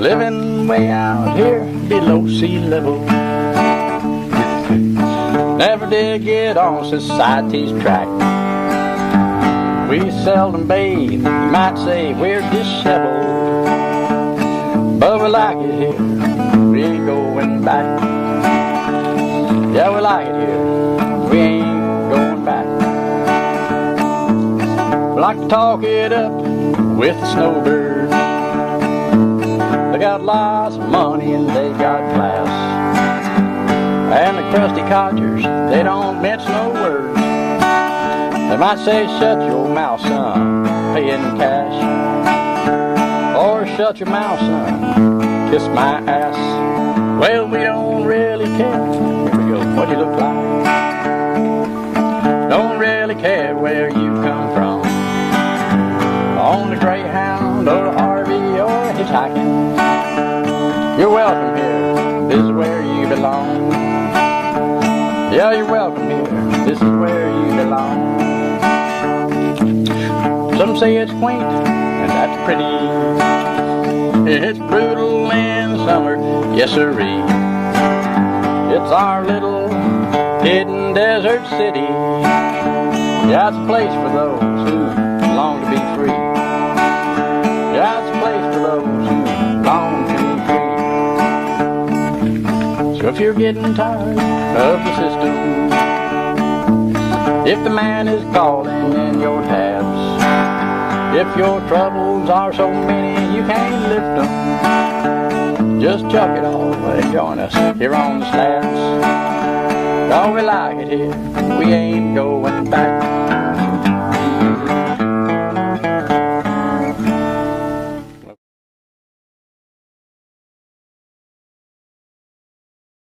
Living way out here below sea level. Never did get on society's track. We seldom bathe, you might say we're disheveled, but we like it here, we ain't going back. Yeah, we like it here, we ain't going back. We like to talk it up with the snowbirds. They got lots of money and they got class. And the crusty codgers, they don't mince no words. They might say, shut your mouth, son, pay in cash. Or shut your mouth, son, kiss my ass. Well, we don't really care. Here we go, what you look like. Don't really care where you come from. On the Greyhound or the RV or hitchhiking. You're welcome here, this is where you belong. Yeah, you're welcome here, this is where you belong. Some say it's quaint, and that's pretty. It's brutal in summer, yes sirree. It's our little hidden desert city. Yeah, it's a place for those who long to be free. Yeah, it's a place for those who long to be free. So if you're getting tired of the system, if the man is calling in your tabs, if your troubles are so many you can't lift them, just chuck it all and join us here on the slabs. Oh, we like it here, we ain't